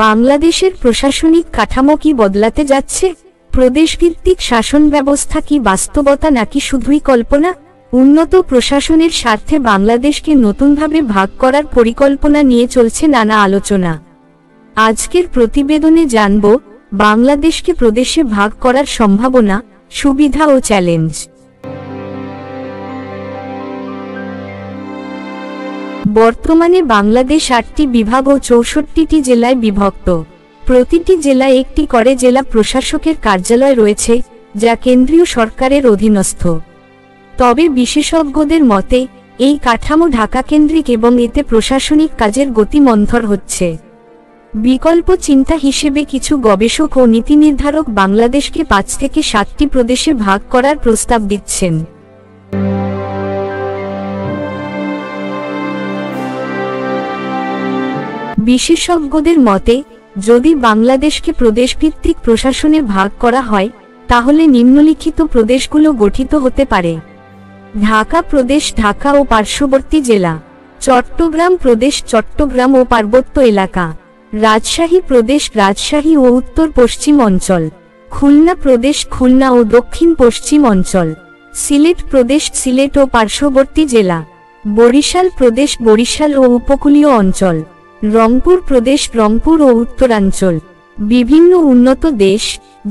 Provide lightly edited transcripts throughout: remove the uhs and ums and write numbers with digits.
বাংলাদেশের প্রশাসনিক কাঠামো কি বদলাতে যাচ্ছে? প্রদেশভিত্তিক শাসন ব্যবস্থা কি বাস্তবতা নাকি শুধুই কল্পনা? উন্নত প্রশাসনের স্বার্থে বাংলাদেশকে নতুনভাবে ভাগ করার পরিকল্পনা নিয়ে চলছে নানা আলোচনা। আজকের প্রতিবেদনে জানব বাংলাদেশকে প্রদেশে ভাগ করার সম্ভাবনা, সুবিধা ও চ্যালেঞ্জ। বর্তমানে বাংলাদেশ 8টি বিভাগ ও 64টি জেলায় বিভক্ত। প্রতিটি জেলায় একটি করে জেলা প্রশাসকের কার্যালয় রয়েছে, যা কেন্দ্রীয় সরকারের অধীনস্থ। তবে বিশেষজ্ঞদের মতে এই কাঠামো ঢাকা কেন্দ্রিক এবং এতে প্রশাসনিক কাজের গতি মন্থর হচ্ছে। বিকল্প চিন্তা হিসেবে কিছু গবেষক ও নীতি নির্ধারক বাংলাদেশকে 5 থেকে 7টি প্রদেশে ভাগ করার প্রস্তাব দিচ্ছেন। বিশেষজ্ঞদের মতে যদি বাংলাদেশকে প্রদেশভিত্তিক প্রশাসনে ভাগ করা হয়, তাহলে নিম্নলিখিত প্রদেশগুলো গঠিত হতে পারে: ঢাকা প্রদেশ ঢাকা ও পার্শ্ববর্তী জেলা, চট্টগ্রাম প্রদেশ চট্টগ্রাম ও পার্বত্য এলাকা, রাজশাহী প্রদেশ রাজশাহী ও উত্তর পশ্চিম অঞ্চল, খুলনা প্রদেশ খুলনা ও দক্ষিণ পশ্চিম অঞ্চল, সিলেট প্রদেশ সিলেট ও পার্শ্ববর্তী জেলা, বরিশাল প্রদেশ বরিশাল ও উপকূলীয় অঞ্চল, রংপুর প্রদেশ রংপুর ও উত্তরাঞ্চল। বিভিন্ন উন্নত দেশ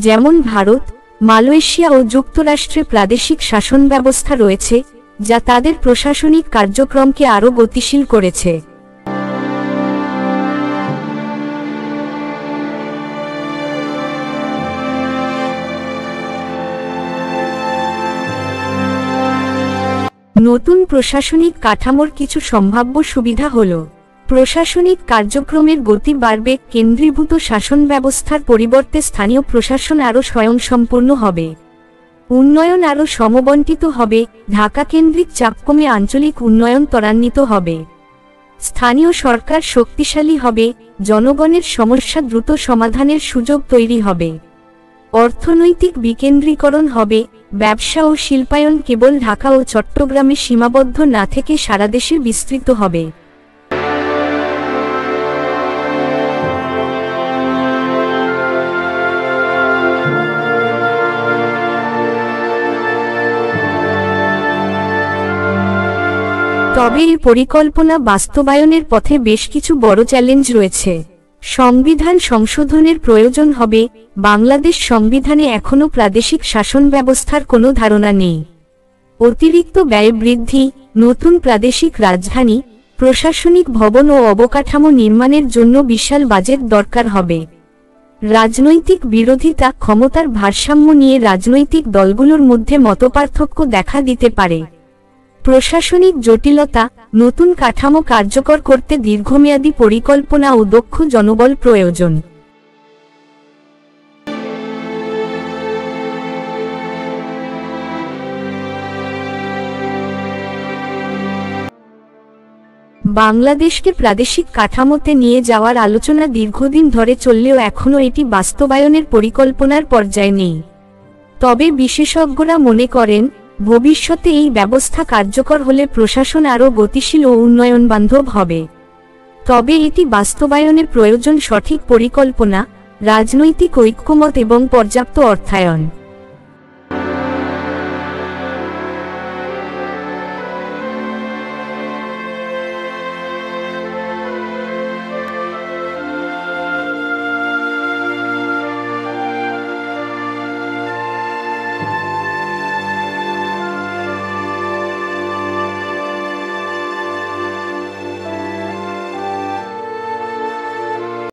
যেমন ভারত, মালয়েশিয়া ও যুক্তরাষ্ট্রে প্রাদেশিক শাসন ব্যবস্থা রয়েছে, যা তাদের প্রশাসনিক কার্যক্রমকে আরও গতিশীল করেছে। নতুন প্রশাসনিক কাঠামোর কিছু সম্ভাব্য সুবিধা হল: প্রশাসনিক কার্যক্রমের গতি বাড়বে, কেন্দ্রীভূত শাসন ব্যবস্থার পরিবর্তে স্থানীয় প্রশাসন আরও স্বয়ংসম্পূর্ণ হবে। উন্নয়ন আরও সমবন্টিত হবে, ঢাকা কেন্দ্রিক চাপ কমে আঞ্চলিক উন্নয়ন ত্বরান্বিত হবে। স্থানীয় সরকার শক্তিশালী হবে, জনগণের সমস্যা দ্রুত সমাধানের সুযোগ তৈরি হবে। অর্থনৈতিক বিকেন্দ্রীকরণ হবে, ব্যবসা ও শিল্পায়ন কেবল ঢাকা ও চট্টগ্রামে সীমাবদ্ধ না থেকে সারা দেশে বিস্তৃত হবে। তবে এই পরিকল্পনা বাস্তবায়নের পথে বেশ কিছু বড় চ্যালেঞ্জ রয়েছে। সংবিধান সংশোধনের প্রয়োজন হবে, বাংলাদেশ সংবিধানে এখনও প্রাদেশিক শাসন ব্যবস্থার কোনো ধারণা নেই। অতিরিক্ত ব্যয় বৃদ্ধি, নতুন প্রাদেশিক রাজধানী, প্রশাসনিক ভবন ও অবকাঠামো নির্মাণের জন্য বিশাল বাজেট দরকার হবে। রাজনৈতিক বিরোধিতা, ক্ষমতার ভারসাম্য নিয়ে রাজনৈতিক দলগুলোর মধ্যে মতপার্থক্য দেখা দিতে পারে। প্রশাসনিক জটিলতা, নতুন কাঠামো কার্যকর করতে দীর্ঘমেয়াদী পরিকল্পনা ও দক্ষ জনবল প্রয়োজন। বাংলাদেশকে প্রাদেশিক কাঠামোতে নিয়ে যাওয়ার আলোচনা দীর্ঘদিন ধরে চললেও এখনও এটি বাস্তবায়নের পরিকল্পনার পর্যায়ে নেই। তবে বিশেষজ্ঞরা মনে করেন, ভবিষ্যতে এই ব্যবস্থা কার্যকর হলে প্রশাসন আরও গতিশীল ও উন্নয়ন বান্ধব হবে। তবে এটি বাস্তবায়নে প্রয়োজন সঠিক পরিকল্পনা, রাজনৈতিক ঐক্যমত এবং পর্যাপ্ত অর্থায়ন।